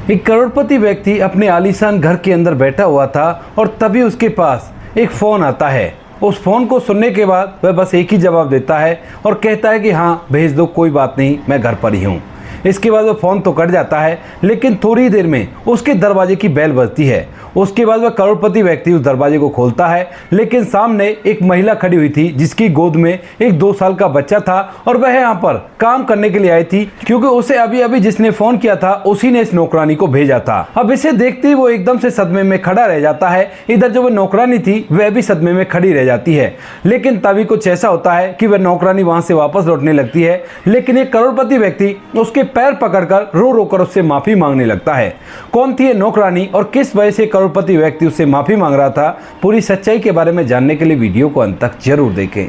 एक करोड़पति व्यक्ति अपने आलीशान घर के अंदर बैठा हुआ था और तभी उसके पास एक फ़ोन आता है। उस फ़ोन को सुनने के बाद वह बस एक ही जवाब देता है और कहता है कि हाँ भेज दो, कोई बात नहीं, मैं घर पर ही हूँ। इसके बाद वह फ़ोन तो कट जाता है, लेकिन थोड़ी देर में उसके दरवाजे की बेल बजती है। उसके बाद वह करोड़पति व्यक्ति उस दरवाजे को खोलता है, लेकिन सामने एक महिला खड़ी हुई थी जिसकी गोद में एक 2 साल का बच्चा था और वह यहाँ पर काम करने के लिए आई थी, क्योंकि उसे अभी अभी जिसने फ़ोन किया था उसी ने इस नौकरानी को भेजा था। अब इसे देखते ही वो एकदम से सदमे में खड़ा रह जाता है। इधर जो वह नौकरानी थी वह भी सदमे में खड़ी रह जाती है, लेकिन तभी कुछ ऐसा होता है कि वह नौकरानी वहाँ से वापस लौटने लगती है, लेकिन एक करोड़पति व्यक्ति उसके पैर पकड़कर रो रो कर उससे माफ़ी मांगने लगता है। कौन थी ये नौकरानी और किस वजह से करोड़पति व्यक्ति उससे माफ़ी मांग रहा था, पूरी सच्चाई के बारे में जानने के लिए वीडियो को अंत तक जरूर देखें।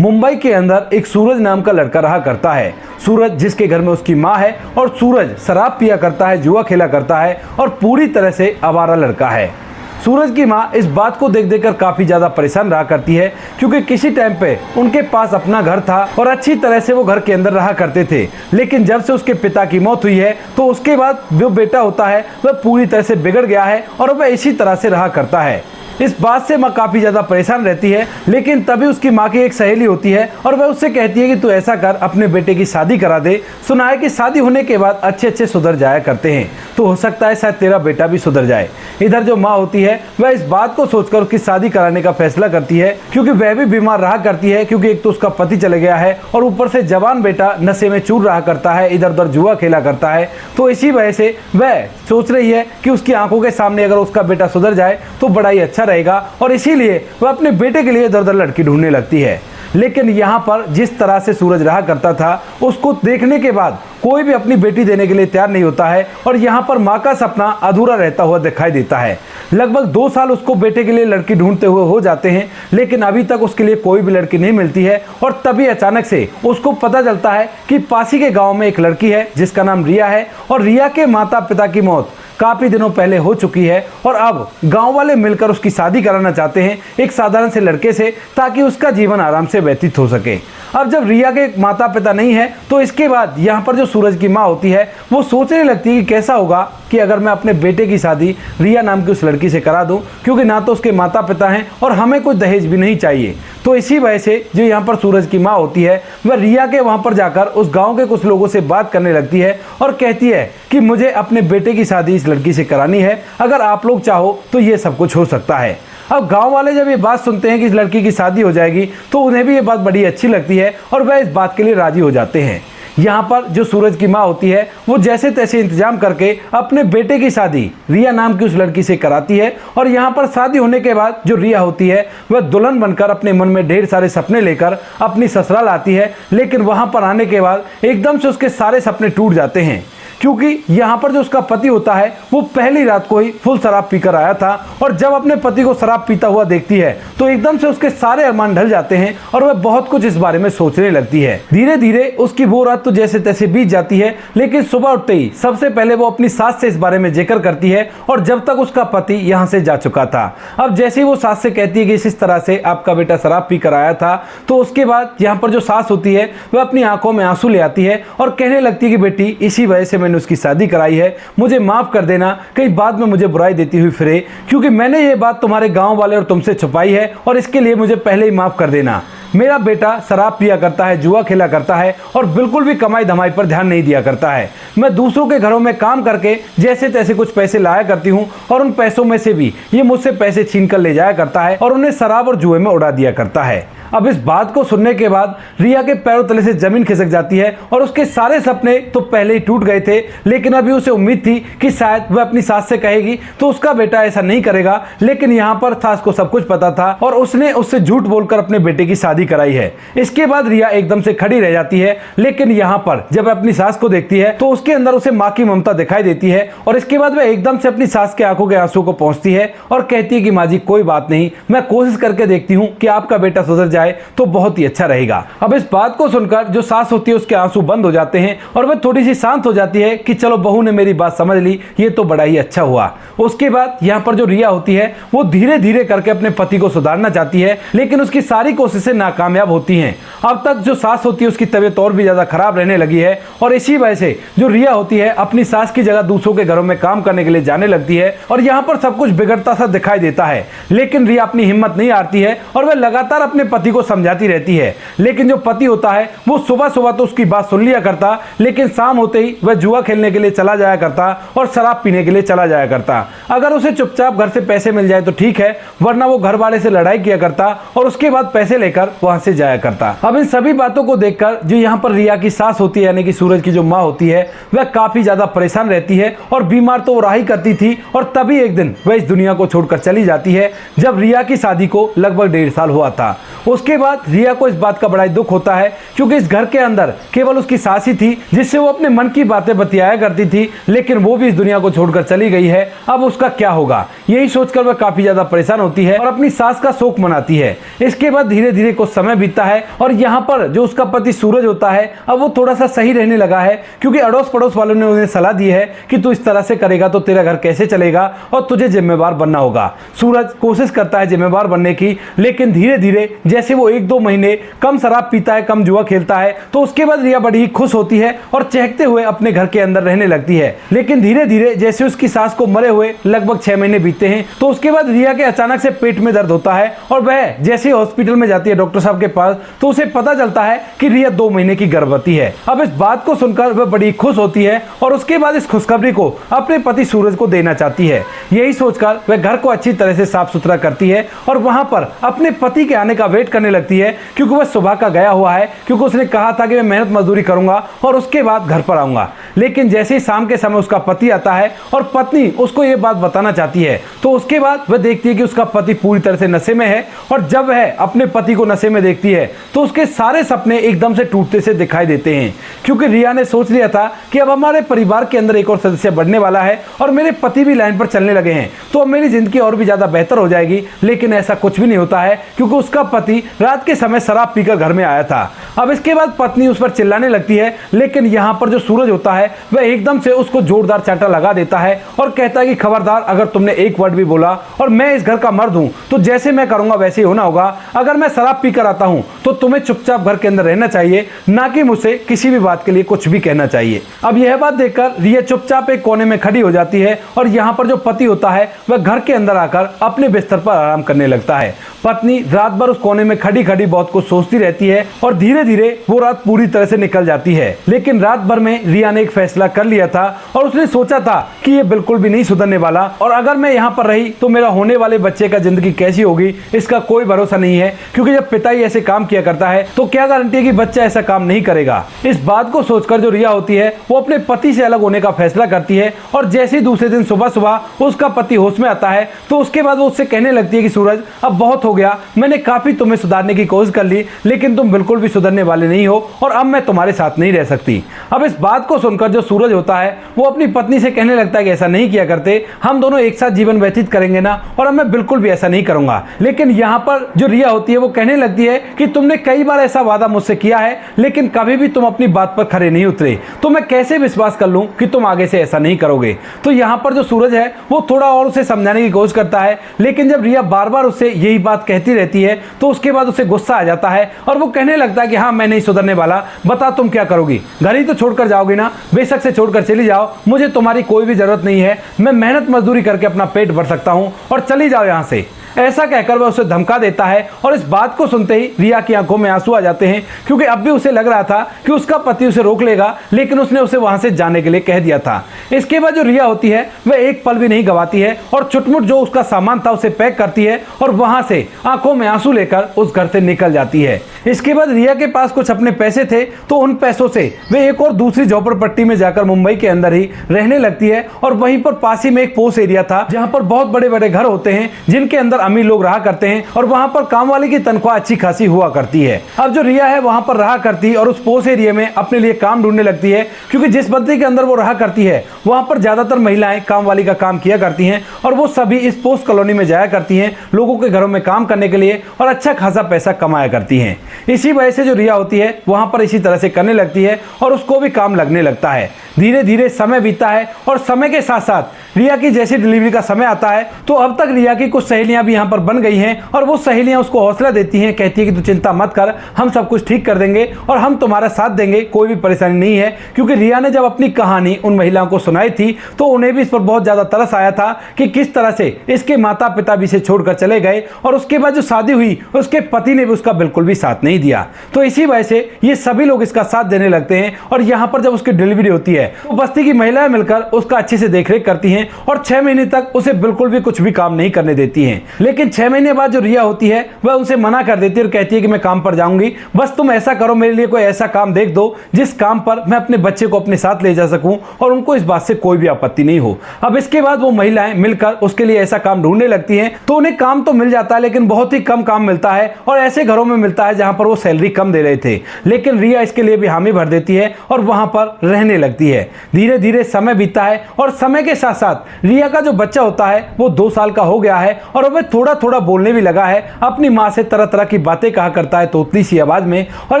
मुंबई के अंदर एक सूरज नाम का लड़का रहा करता है। सूरज जिसके घर में उसकी माँ है, और सूरज शराब पिया करता है, जुआ खेला करता है और पूरी तरह से आवारा लड़का है। सूरज की माँ इस बात को देख देकर काफ़ी ज़्यादा परेशान रहा करती है, क्योंकि किसी टाइम पे उनके पास अपना घर था और अच्छी तरह से वो घर के अंदर रहा करते थे, लेकिन जब से उसके पिता की मौत हुई है तो उसके बाद जो बेटा होता है वह पूरी तरह से बिगड़ गया है और वह इसी तरह से रहा करता है। इस बात से माँ काफ़ी ज़्यादा परेशान रहती है, लेकिन तभी उसकी माँ की एक सहेली होती है और वह उससे कहती है कि तू ऐसा कर, अपने बेटे की शादी करा दे। सुना है कि शादी होने के बाद अच्छे अच्छे सुधर जाया करते हैं, तो हो सकता है शायद तेरा बेटा भी सुधर जाए। इधर जो माँ होती है वह इस बात को सोचकर उसकी शादी कराने का फैसला करती है, क्योंकि वह भी बीमार रहा करती है, क्योंकि एक तो उसका पति चले गया है और ऊपर से जवान बेटा नशे में चूर रहा करता है, इधर उधर जुआ खेला करता है। तो इसी वजह से वह सोच रही है कि उसकी आंखों के सामने अगर उसका बेटा सुधर जाए तो बड़ा ही अच्छा रहेगा, और इसीलिए वह अपने बेटे के लिए इधर उधर लड़की ढूंढने लगती है। लेकिन यहाँ पर जिस तरह से सूरज रहा करता था, उसको देखने के बाद कोई भी अपनी बेटी देने के लिए तैयार नहीं होता है, और यहाँ पर माँ का सपना अधूरा रहता हुआ दिखाई देता है। लगभग 2 साल उसको बेटे के लिए लड़की ढूंढते हुए हो जाते हैं, लेकिन अभी तक उसके लिए कोई भी लड़की नहीं मिलती है। और तभी अचानक से उसको पता चलता है कि पासी के गाँव में एक लड़की है जिसका नाम रिया है, और रिया के माता पिता की मौत काफ़ी दिनों पहले हो चुकी है, और अब गांव वाले मिलकर उसकी शादी कराना चाहते हैं एक साधारण से लड़के से, ताकि उसका जीवन आराम से व्यतीत हो सके। अब जब रिया के माता पिता नहीं है तो इसके बाद यहाँ पर जो सूरज की माँ होती है वो सोचने लगती है कि कैसा होगा कि अगर मैं अपने बेटे की शादी रिया नाम की उस लड़की से करा दूं, क्योंकि ना तो उसके माता पिता हैं और हमें कोई दहेज भी नहीं चाहिए। तो इसी वजह से जो यहाँ पर सूरज की माँ होती है वह रिया के वहाँ पर जाकर उस गाँव के कुछ लोगों से बात करने लगती है और कहती है कि मुझे अपने बेटे की शादी इस लड़की से करानी है, अगर आप लोग चाहो तो ये सब कुछ हो सकता है। अब गांव वाले जब ये बात सुनते हैं कि इस लड़की की शादी हो जाएगी तो उन्हें भी ये बात बड़ी अच्छी लगती है और वह इस बात के लिए राजी हो जाते हैं। यहाँ पर जो सूरज की माँ होती है वो जैसे तैसे इंतजाम करके अपने बेटे की शादी रिया नाम की उस लड़की से कराती है, और यहाँ पर शादी होने के बाद जो रिया होती है वह दुल्हन बनकर अपने मन में ढेर सारे सपने लेकर अपनी ससुराल आती है। लेकिन वहाँ पर आने के बाद एकदम से उसके सारे सपने टूट जाते हैं, क्योंकि यहाँ पर जो उसका पति होता है वो पहली रात को ही फुल शराब पीकर आया था, और जब अपने पति को शराब पीता हुआ देखती है तो एकदम से उसके सारे अरमान ढल जाते हैं और वह बहुत कुछ इस बारे में सोचने लगती है। धीरे धीरे उसकी वो रात तो जैसे तैसे बीत जाती है, लेकिन सुबह उठते ही सबसे पहले वो अपनी सास से इस बारे में जिक्र करती है, और जब तक उसका पति यहाँ से जा चुका था। अब जैसे ही वो सास से कहती है कि इस तरह से आपका बेटा शराब पी कर आया था, तो उसके बाद यहाँ पर जो सास होती है वह अपनी आंखों में आंसू ले आती है और कहने लगती है कि बेटी इसी वजह से मैंने उसकी शादी कराई है, मुझे माफ कर देना, कहीं बाद में मुझे बुराई देती हुई फिरे, क्योंकि मैंने ये बात तुम्हारे गांव वाले और तुमसे छुपाई है, और इसके लिए मुझे पहले ही माफ कर देना। मेरा बेटा शराब पिया करता है, जुआ खेला करता है और बिल्कुल भी कमाई धमाई पर ध्यान नहीं दिया करता है। मैं दूसरों के घरों में काम करके जैसे तैसे कुछ पैसे लाया करती हूँ, और उन पैसों में से भी ये मुझसे पैसे छीन कर ले जाया करता है और उन्हें शराब और जुए में उड़ा दिया करता है। अब इस बात को सुनने के बाद रिया के पैरों तले से जमीन खिसक जाती है, और उसके सारे सपने तो पहले ही टूट गए थे, लेकिन अभी उसे उम्मीद थी कि शायद वह अपनी सास से कहेगी तो उसका बेटा ऐसा नहीं करेगा। लेकिन यहाँ पर सास को सब कुछ पता था और उसने उससे झूठ बोलकर अपने बेटे की शादी कराई है। इसके बाद रिया एकदम से खड़ी रह जाती है, लेकिन यहाँ पर जब अपनी सास को देखती है तो उसके अंदर उसे माँ की ममता दिखाई देती है, और इसके बाद वह एकदम से अपनी सास के आंखों के आंसू को पहुंचती है और कहती है कि माँ जी कोई बात नहीं, मैं कोशिश करके देखती हूँ कि आपका बेटा सुधर जाए तो बहुत ही अच्छा रहेगा। अब इस बात को सुनकर जो सास होती है उसके आंसू बंद हो जाते हैं और वह थोड़ी सी शांत हो जाती है कि चलो बहू ने मेरी बात समझ ली, ये तो बड़ा ही अच्छा हुआ। उसके बाद यहाँ पर जो रिया होती है वो धीरे धीरे करके अपने पति को सुधारना चाहती है, लेकिन उसकी सारी कोशिशें नाकामयाब होती हैं। अब तक जो सास होती है उसकी तबीयत और भी ज़्यादा खराब रहने लगी है और इसी वजह से जो रिया होती है अपनी सास की जगह दूसरों के घरों में काम करने के लिए जाने लगती है और यहाँ पर सब कुछ बिगड़ता सा दिखाई देता है। लेकिन रिया अपनी हिम्मत नहीं हारती है और वह लगातार अपने पति को समझाती रहती है। लेकिन जो पति होता है वो सुबह सुबह तो उसकी बात सुन लिया करता, लेकिन शाम होते ही वह जुआ खेलने के लिए चला जाया करता और शराब पीने के लिए चला जाया करता। अगर उसे चुपचाप घर से पैसे मिल जाए तो ठीक है, वरना वो घर वाले से लड़ाई किया करता और उसके बाद पैसे लेकर वहां से जाया करता। अब इन सभी बातों को देखकर जो यहाँ पर रिया की सास होती है यानी कि सूरज की जो माँ होती है वह काफी ज्यादा परेशान रहती है और बीमार तो रहा ही करती थी। और तभी एक दिन वह इस दुनिया को छोड़कर चली जाती है जब रिया की शादी को लगभग 1.5 साल हुआ था। उसके बाद रिया को इस बात का बड़ा ही दुख होता है क्योंकि इस घर के अंदर केवल उसकी सास ही थी जिससे वो अपने मन की बातें बतियाया करती थी, लेकिन वो भी इस दुनिया को छोड़कर चली गई है। अब उसका क्या होगा, यही सोचकर वह काफी ज्यादा परेशान होती है और अपनी सास का शोक मनाती है। इसके बाद धीरे धीरे कुछ समय बीतता है और यहाँ पर जो उसका पति सूरज होता है अब वो थोड़ा सा सही रहने लगा है क्योंकि अड़ोस पड़ोस वालों ने उन्हें सलाह दी है कि तू इस तरह से करेगा तो तेरा घर कैसे चलेगा और तुझे जिम्मेवार बनना होगा। सूरज कोशिश करता है जिम्मेवार बनने की, लेकिन धीरे धीरे जैसे वो 1-2 महीने कम शराब पीता है, कम जुआ खेलता है, तो उसके बाद रिया बड़ी ही खुश होती है और चहकते हुए अपने घर के अंदर रहने लगती है। लेकिन धीरे धीरे जैसे उसकी सास को मरे हुए लगभग 6 महीने बीतते हैं तो उसके बाद रिया के अचानक से पेट में दर्द होता है और वह जैसे हॉस्पिटल में जाती है डॉक्टर साहब के पास तो उसे पता चलता है कि रिया 2 महीने की गर्भवती है। अब इस बात को सुनकर वह बड़ी खुश होती है और उसके बाद इस खुशखबरी को अपने पति सूरज को देना चाहती है। यही सोचकर वह घर को अच्छी तरह से साफ सुथरा करती है और वहां पर अपने पति के आने का वेट करने लगती है क्योंकि वह सुबह का गया हुआ है, क्योंकि उसने कहा था कि मैं मेहनत मजदूरी करूंगा और उसके बाद घर पर आऊंगा। लेकिन जैसे ही शाम के समय उसका पति आता है और पत्नी उसको ये बात बताना चाहती है तो उसके बाद वह देखती है कि उसका पति पूरी तरह से नशे में है और जब वह अपने पति को नशे में देखती है तो उसके सारे सपने एकदम से टूटते से दिखाई देते हैं क्योंकि रिया ने सोच लिया था कि अब हमारे परिवार के अंदर एक और सदस्य बढ़ने वाला है और मेरे पति भी लाइन पर चलने लगे हैं तो अब मेरी जिंदगी और भी ज्यादा बेहतर हो जाएगी। लेकिन ऐसा कुछ भी नहीं होता है क्योंकि उसका पति रात के समय शराब पीकर घर में आया था। अब इसके बाद पत्नी उस पर चिल्लाने लगती है, लेकिन यहाँ पर जो सूरज होता है वह एकदम से उसको जोरदार चांटा लगा देता है और कहता है कि खबरदार, अगर तुमने एक वर्ड भी बोला और मैं इस घर का मर्द हूं तो जैसे मैं करूंगा वैसे ही होना होगा। अगर मैं शराब पीकर आता हूं तो तुम्हें चुपचाप घर के अंदर रहना चाहिए, ना कि मुझसे किसी भी बात के लिए कुछ भी कहना चाहिए। अब यह बात देखकर रिया चुपचाप एक कोने में खड़ी हो जाती है और यहाँ पर जो पति होता है वह घर के अंदर आकर अपने बिस्तर पर आराम करने लगता है। पत्नी रात भर उस कोने में खड़ी खड़ी बहुत कुछ सोचती रहती है और धीरे धीरे वो रात पूरी तरह से निकल जाती है। लेकिन रात भर में रिया ने एक फैसला कर लिया था और उसने सोचा था कि ये बिल्कुल भी नहीं सुधरने वाला और अगर मैं यहाँ पर रही तो मेरा होने वाले बच्चे का जिंदगी कैसी होगी इसका कोई भरोसा नहीं है, क्योंकि जब पिता ही ऐसे काम किया करता है तो क्या गारंटी है कि बच्चा ऐसा काम नहीं करेगा। इस बात को सोचकर जो रिया होती है वो अपने पति से अलग होने का फैसला करती है और जैसे ही दूसरे दिन सुबह सुबह उसका पति होश में आता है तो उसके बाद वो उससे कहने लगती है कि सूरज, अब बहुत हो गया, मैंने काफी तुम्हें सुधारने की कोशिश कर ली लेकिन तुम बिल्कुल भी सुधरने वाले नहीं हो और अब मैं तुम्हारे साथ नहीं रह सकती। अब इस बात को सुनकर जो सूरज होता है वो अपनी पत्नी से कहने लगता है कि ऐसा नहीं किया करते, हम दोनों एक साथ जीवन व्यतीत करेंगे ना, और अब मैं बिल्कुल भी ऐसा नहीं करूंगा। लेकिन यहाँ पर जो रिया होती है वो कहने लगती है कि तुमने कई बार ऐसा वादा मुझसे किया है लेकिन कभी भी तुम अपनी बात पर खरे नहीं उतरे, तो मैं कैसे विश्वास कर लूं कि तुम आगे से ऐसा नहीं करोगे। तो यहाँ पर जो सूरज है वो थोड़ा और उसे समझाने की कोशिश करता है, लेकिन जब रिया बार बार उससे यही बात कहती रहती है तो उसके बाद उसे गुस्सा आ जाता है और वो कहने लगता है कि हाँ, मैं नहीं सुधरने वाला, बता तुम क्या करोगी, घर ही तो छोड़कर जाओगी ना, बेशक से छोड़कर चली जाओ, मुझे तुम्हारी कोई भी जरूरत नहीं है, मैं मेहनत मजदूरी करके अपना पेट भर सकता हूँ और चली जाओ यहाँ से। ऐसा कहकर वह उसे धमका देता है और इस बात को सुनते ही रिया की आंखों में आंसू आ जाते हैं, क्योंकि अब भी उसे लग रहा था कि उसका पति उसे रोक लेगा, लेकिन उसने उसे वहां से जाने के लिए कह दिया था। इसके बाद जो रिया होती है वह एक पल भी नहीं गवाती है और चुटमुट जो उसका सामान था उसे पैक करती है और वहां से आंखों में आंसू लेकर उस घर से निकल जाती है। इसके बाद रिया के पास कुछ अपने पैसे थे तो उन पैसों से वे एक और दूसरी झोपड़पट्टी में जाकर मुंबई के अंदर ही रहने लगती है और वहीं पर पास ही में एक पोस्ट एरिया था जहां पर बहुत बड़े बड़े घर होते हैं जिनके अंदर अमीर लोग रहा करते हैं और वहां पर काम वाले की तनख्वाह अच्छी खासी हुआ करती है। अब जो रिया है वहां पर रहा करती और उस पोस्ट एरिया में अपने लिए काम ढूंढने लगती है, क्योंकि जिस बस्ती के अंदर वो रहा करती है वहां पर ज्यादातर महिलाएं काम वाली का काम किया करती हैं और वो सभी इस पोस्ट कॉलोनी में जाया करती हैं लोगों के घरों में काम करने के लिए और अच्छा खासा पैसा कमाया करती हैं। इसी वजह से जो रिया होती है वहां पर इसी तरह से करने लगती है और उसको भी काम लगने लगता है। धीरे धीरे समय बीतता है और समय के साथ साथ रिया की जैसी डिलीवरी का समय आता है तो अब तक रिया की कुछ सहेलियां भी यहाँ पर बन गई हैं और वो सहेलियां उसको हौसला देती हैं, कहती है कि तू चिंता मत कर, हम सब कुछ ठीक कर देंगे और हम तुम्हारा साथ देंगे, कोई भी परेशानी नहीं है। क्योंकि रिया ने जब अपनी कहानी उन महिलाओं को सुनाई थी तो उन्हें भी इस पर बहुत ज़्यादा तरस आया था कि किस तरह से इसके माता पिता भी इसे छोड़कर चले गए और उसके बाद जो शादी हुई उसके पति ने भी उसका बिल्कुल भी साथ नहीं दिया। तो इसी वजह से ये सभी लोग इसका साथ देने लगते हैं और यहाँ पर जब उसकी डिलीवरी होती है तो बस्ती की महिलाएं मिलकर उसका अच्छे से देखरेख करती हैं और 6 महीने तक उसे बिल्कुल भी कुछ भी काम नहीं करने देती हैं। लेकिन 6 महीने बाद जो रिया होती है वह उनसे मना कर देती है और कहती है कि मैं काम पर जाऊंगी, बस तुम ऐसा करो, मेरे लिए कोई ऐसा काम देख दो जिस काम पर मैं अपने बच्चे को अपने साथ ले जा सकूं और उनको इस बात से कोई भी आपत्ति नहीं हो। अब इसके बाद वो महिलाएं मिलकर उसके लिए ऐसा काम ढूंढने लगती हैं तो उन्हें काम तो मिल जाता है लेकिन बहुत ही कम काम मिलता है और ऐसे घरों में मिलता है जहां पर वो सैलरी कम दे रहे थे। लेकिन रिया इसके लिए भी हामी भर देती है और वहां पर रहने लगती है। धीरे धीरे समय बीतता है और समय के साथ साथ रिया का जो बच्चा होता है वो 2 साल का हो गया है और वह थोड़ा थोड़ा बोलने भी लगा है। अपनी माँ से तरह तरह की बातें कहा करता है तोतली सी आवाज में और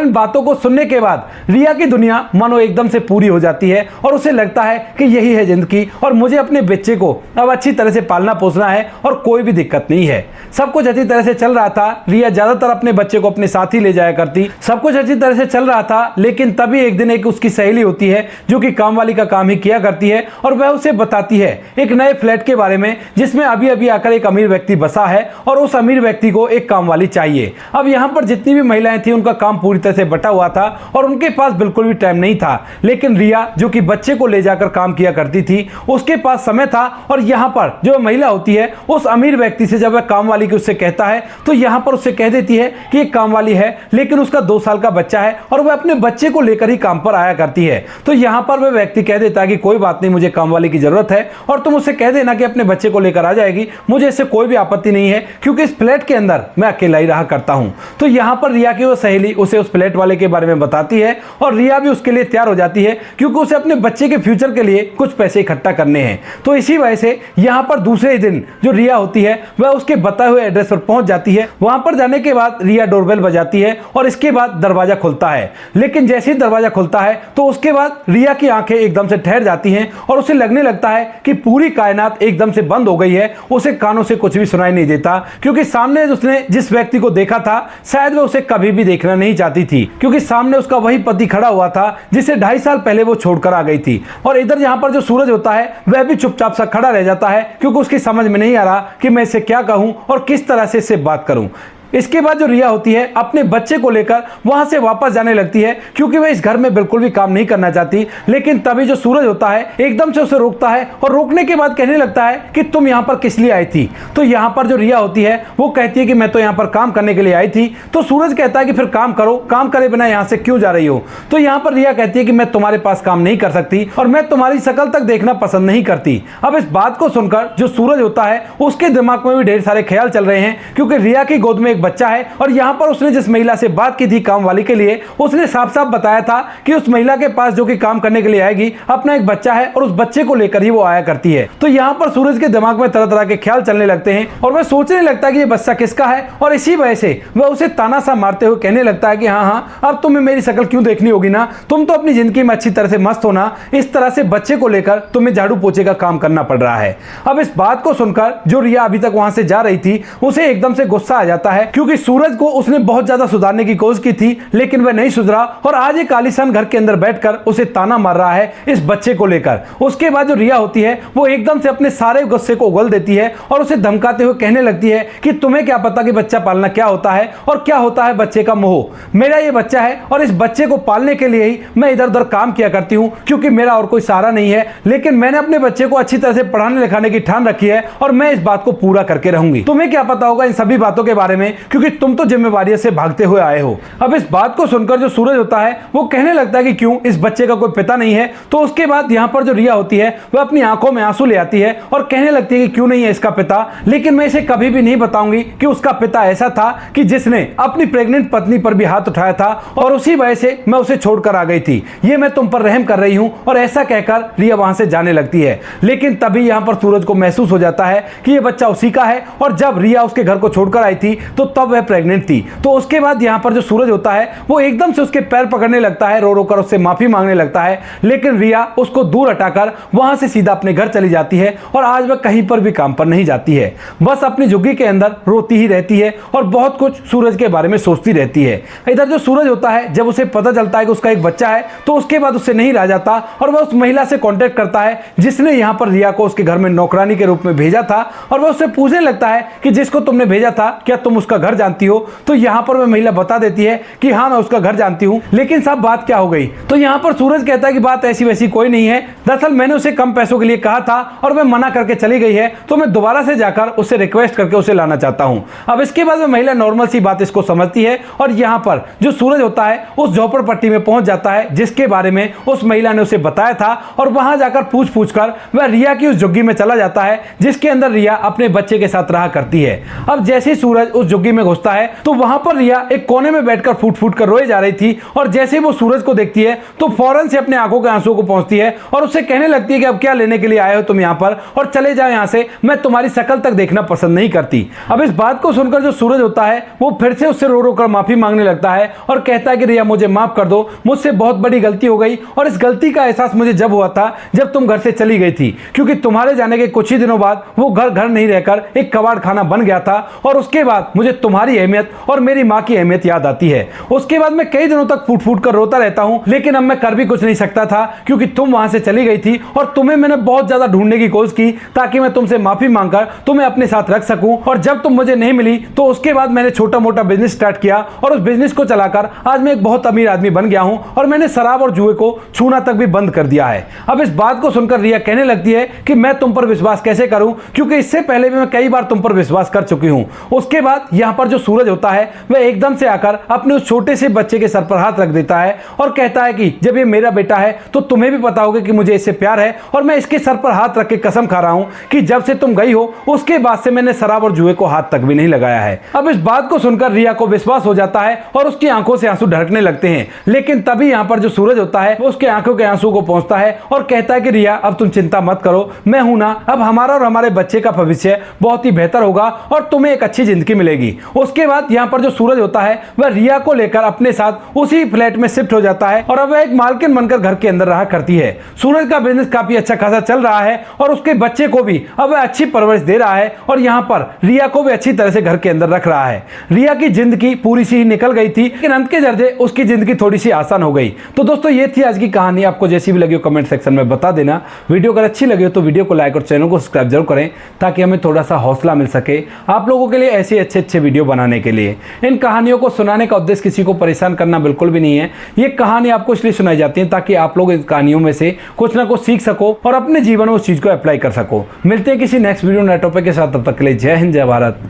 इन बातों को सुनने के बाद रिया की दुनिया मानो एकदम से पूरी हो जाती है और उसे लगता है कि यही है जिंदगी और मुझे अपने बच्चे को अब अच्छी तरह से पालना पोसना है और कोई भी दिक्कत नहीं है। सब कुछ अच्छी तरह से चल रहा था। रिया ज्यादातर अपने बच्चे को अपने साथ ही ले जाया करती, सब कुछ अच्छी तरह से चल रहा था। लेकिन तभी एक दिन एक उसकी सहेली होती है जो कि काम वाली का काम ही किया करती है और वह उसे बताती है एक नए फ्लैट के बारे में जिसमें अभी अभी आकर एक अमीर व्यक्ति बसा है और उस अमीर व्यक्ति को एक काम वाली चाहिए। अब यहाँ पर जितनी भी महिलाएं थी उनका काम पूरी तरह से बटा हुआ था और उनके पास बिल्कुल भी टाइम नहीं था। लेकिन रिया जो कि बच्चे को ले जाकर काम किया करती थी उसके पास समय था और यहाँ पर जो महिला होती है उस अमीर व्यक्ति से जब वह काम वाली की उससे कहता है तो यहाँ पर उससे कह देती है कि एक काम वाली है लेकिन उसका 2 साल का बच्चा है और वह अपने बच्चे को लेकर ही काम पर आया करती है। तो यहाँ पर वह व्यक्ति कह देता है कि कोई बात नहीं, मुझे काम वाली की जरूरत है और तुम उससे कह देना कि अपने बच्चे को लेकर आ जाएगी, मुझे इससे कोई भी आपत्ति नहीं है क्योंकि इस फ्लैट के अंदर मैं अकेला ही रहा करता हूँ। तो यहाँ पर रिया की वो सहेली उसे उस फ्लैट वाले के बारे में बताती है और रिया भी उसके लिए तैयार हो जाती है क्योंकि उसे अपने बच्चे के फ्यूचर के लिए कुछ पैसे इकट्ठा करने हैं। तो इसी वजह से यहाँ पर दूसरे दिन जो रिया होती है वह उसके बताए हुए एड्रेस पर पहुंच जाती है। वहां पर जाने के बाद रिया डोरबेल बजाती है और इसके बाद दरवाजा खुलता है। लेकिन जैसे ही दरवाजा खुलता है तो उसके बाद रिया की आंखें एकदम से ठहर जाती हैं और उसे लगने लगता है कि पूरी कायनात एकदम से बंद हो गई है। उसे कानों से कुछ भी सुनाई नहीं देता क्योंकि सामने उसने जिस व्यक्ति को देखा था शायद वह उसे कभी भी देखना नहीं चाहती थी क्योंकि सामने उसका वही पति खड़ा हुआ था जिसे 2.5 साल पहले वो छोड़कर आ गई थी। और इधर यहाँ पर जो सूरज होता है वह भी चुपचाप सा खड़ा रह जाता है क्योंकि उसकी समझ में नहीं आ रहा कि मैं इसे क्या कहूं और किस तरह से इससे बात करूं। इसके बाद जो रिया होती है अपने बच्चे को लेकर वहां से वापस जाने लगती है क्योंकि वह इस घर में बिल्कुल भी काम नहीं करना चाहती। लेकिन तभी जो सूरज होता है एकदम से उसे रोकता है और रोकने के बाद कहने लगता है कि तुम यहाँ पर किस लिए आई थी। तो यहाँ पर जो रिया होती है वो कहती है कि मैं तो यहाँ पर काम करने के लिए आई थी। तो सूरज कहता है कि फिर काम करो, काम करे बिना यहाँ से क्यों जा रही हो। तो यहाँ पर रिया कहती है कि मैं तुम्हारे पास काम नहीं कर सकती और मैं तुम्हारी शक्ल तक देखना पसंद नहीं करती। अब इस बात को सुनकर जो सूरज होता है उसके दिमाग में भी ढेर सारे ख्याल चल रहे हैं क्योंकि रिया की गोद में एक बच्चा है और यहां पर उसने जिस महिला से बात की थी काम वाली के लिए उसने साफ साफ बताया था कि उस महिला के पास जो कि काम करने के लिए आएगी अपना एक बच्चा है और उस बच्चे को लेकर ही वो आया करती है। तो यहां पर सूरज के दिमाग में तरह तरह के ख्याल चलने लगते हैं और वह सोचने लगता है कि ये बच्चा किसका है और इसी वजह से वह उसे ताना सा मारते हुए कहने लगता है कि हाँ हाँ अब तुम्हें मेरी शक्ल क्यों देखनी होगी ना, तुम तो अपनी जिंदगी में अच्छी तरह से मस्त हो ना, इस तरह से बच्चे को लेकर तुम्हें झाड़ू पोछे का काम करना पड़ रहा है। अब इस बात को सुनकर जो रिया अभी तक वहां से जा रही थी उसे एकदम से गुस्सा आ जाता है क्योंकि सूरज को उसने बहुत ज्यादा सुधारने की कोशिश की थी लेकिन वह नहीं सुधरा और आज एक आलीशान घर के अंदर बैठकर उसे ताना मार रहा है इस बच्चे को लेकर। उसके बाद जो रिया होती है वो एकदम से अपने सारे गुस्से को उगल देती है और उसे धमकाते हुए कहने लगती है कि तुम्हें क्या पता कि बच्चा पालना क्या होता है और क्या होता है बच्चे का मोह। मेरा ये बच्चा है और इस बच्चे को पालने के लिए ही मैं इधर उधर काम किया करती हूँ क्योंकि मेरा और कोई सहारा नहीं है। लेकिन मैंने अपने बच्चे को अच्छी तरह से पढ़ाने लिखाने की ठान रखी है और मैं इस बात को पूरा करके रहूंगी। तुम्हें क्या पता होगा इन सभी बातों के बारे में क्योंकि तुम तो जिम्मेवारी से भागते हुए आए हो। अब इस बात को सुनकर जो सूरज होता है वो कहने लगता है कि क्यों इस बच्चे का कोई पिता नहीं है। तो उसके बाद यहाँ पर जो रिया होती है वह अपनी आंखों में आंसू ले आती है और कहने लगती है कि क्यों नहीं है इसका पिता, लेकिन मैं इसे कभी भी नहीं बताऊंगी कि उसका पिता ऐसा था कि जिसने अपनी प्रेग्नेंट पत्नी पर भी हाथ उठाया था और उसी वजह से मैं उसे छोड़कर आ गई थी। ये मैं तुम पर रहम कर रही हूं। और ऐसा कहकर रिया वहां से जाने लगती है। लेकिन तभी यहां पर सूरज को महसूस हो जाता है कि यह बच्चा उसी का है और जब रिया उसके घर को छोड़कर आई थी तो तब वह प्रेग्नेंट थी। तो उसके बाद यहाँ पर जो सूरज होता है वो एकदम से उसके पैर पकड़ने लगता है, रो रो कर उससे माफी मांगने लगता है, लेकिन रिया उसको दूर हटाकर वहां से सीधा अपने घर चली जाती है और आज वह कहीं पर भी काम पर नहीं जाती है, बस अपनी झुग्गी के अंदर रोती ही रहती है और बहुत कुछ सूरज के बारे में सोचती रहती है। इधर जो सूरज होता है जब उसे पता चलता है कि उसका एक बच्चा है तो उसके बाद उससे नहीं रह जाता और वह उस महिला से कांटेक्ट करता है जिसने यहाँ पर रिया को उसके घर में नौकरानी के रूप में भेजा था और वह उससे पूछने लगता है कि जिसको तुमने भेजा था क्या तुम उसका घर जानती हो। तो यहाँ पर वह महिला बता देती है कि हाँ मैं उसका घर जानती हूँ, लेकिन साहब बात क्या हो गई। तो यहाँ पर सूरज कहता है कि बात ऐसी वैसी कोई नहीं है, दरअसल मैंने उसे कम पैसों के लिए कहा था और वह मना करके चली गई है, तो मैं दोबारा से जाकर उससे रिक्वेस्ट करके उसे लाना चाहता हूँ। अब इसके बाद वह महिला नॉर्मल सी बात इसको समझती है और यहाँ पर जो सूरज होता है उस झोपड़पट्टी में पहुंच जाता है जिसके बारे में उस महिला ने उसे बताया था और वहां जाकर पूछ पूछ कर वह रिया की उस झुग्गी में चला जाता है जिसके अंदर रिया अपने बच्चे के साथ रहा करती है। अब जैसे ही सूरज उस झुग्गी में घुसता है तो वहां पर रिया एक कोने में बैठकर फूट फूट कर रोए जा रही थी और जैसे ही वो सूरज को देखती है तो फौरन से अपने आंखों के आंसुओं को पहुंचती है और उससे कहने लगती है कि अब क्या लेने के लिए आए हो तुम यहाँ पर, और चले जाओ यहाँ से, मैं तुम्हारी शक्ल तक देखना पसंद नहीं करती। अब इस बात को सुनकर जो सूरज होता है वो फिर से उससे रो रो कर माफी मांगने लगता है और कहता है कि रिया मुझे माफ कर दो, मुझसे बहुत बड़ी गलती हो गई और इस गलती का एहसास मुझे जब हुआ था जब तुम घर से चली गई थी, क्योंकि तुम्हारे जाने के कुछ ही दिनों बाद वो घर नहीं रहकर एक कबाड़ खाना बन गया था और उसके बाद मुझे तुम्हारी अहमियत और मेरी माँ की अहमियत याद आती है। उसके बाद मैं कई दिनों तक फूट फूट कर रोता रहता हूँ, लेकिन अब मैं कर भी कुछ नहीं सकता था क्योंकि तुम वहां से चली गई थी और तुम्हें मैंने बहुत ज्यादा ढूंढने की कोशिश की ताकि मैं तुमसे माफी मांगकर तुम्हें अपने साथ रख सकूं, और जब तुम मुझे नहीं मिली तो उसके बाद मैंने छोटा मोटा बिजनेस स्टार्ट किया और उस बिजनेस को चलाकर आज मैं एक बहुत अमीर आदमी बन गया हूं और मैंने शराब और जुए को छूना तक भी बंद कर दिया है। अब इस बात को सुनकर रिया कहने लगती है कि मैं तुम पर विश्वास कैसे करूं, क्योंकि इससे पहले भी मैं कई बार तुम पर विश्वास कर चुकी हूं। उसके बाद यहां पर जो सूरज होता है वह एकदम से आकर अपने उस छोटे से बच्चे के सर पर हाथ रख देता है और कहता है कि जब ये मेरा बेटा है तो तुम्हें भी पता होगा कि मुझे इससे प्यार है और मैं इसके सर पर हाथ रख के कसम खा रहा हूं कि जब से तुम गई हो उसके बाद से मैंने शराब और जुए को हाथ तक भी नहीं लगाया है। अब इस बात को सुनकर रिया को विश्वास हो जाता है और उसकी आंखों से आंसू ढरकने लगते हैं, लेकिन तभी यहां पर जो सूरज होता है वो उसके आंखों के आंसू को पहुंचता है और कहता है कि रिया अब तुम चिंता मत करो, मैं हूं ना, अब हमारा और हमारे बच्चे का भविष्य बहुत ही बेहतर होगा और तुम्हें एक अच्छी जिंदगी मिलेगी। उसके बाद यहां पर जो सूरज होता है वह रिया को लेकर अपने साथ उसी फ्लैट में शिफ्ट हो जाता है और अब वह एक मालकिन बनकर घर के अंदर रहा करती है। सूरज का बिजनेस काफी अच्छा खासा चल रहा है और उसके बच्चे को भी अब वह अच्छी परवरिश दे रहा है और यहाँ पर रिया को भी अच्छी तरह से घर के अंदर रख रहा है। रिया की जिंदगी पूरी सी निकल गई थी, लेकिन अंत के जरिए उसकी जिंदगी थोड़ी सी आसान हो गई। तो दोस्तों ये थी आज की कहानी, आपको जैसी भी लगी हो कमेंट सेक्शन में बता देना। वीडियो अगर अच्छी लगी हो तो वीडियो को लाइक और चैनल को सब्सक्राइब जरूर करें ताकि हमें थोड़ा सा हौसला मिल सके आप लोगों के लिए ऐसे अच्छे वीडियो बनाने के लिए। इन कहानियों को सुनाने का उद्देश्य किसी को परेशान करना बिल्कुल भी नहीं है। ये कहानी आपको इसलिए सुनाई जाती है ताकि आप लोग इन कहानियों में से कुछ ना कुछ सीख सको और अपने जीवन में उस चीज को अप्लाई कर सको। मिलते हैं किसी नेक्स्ट वीडियो नए टॉपिक के साथ, तब तक के लिए जय हिंद, जय भारत,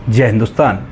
जय हिंदुस्तान।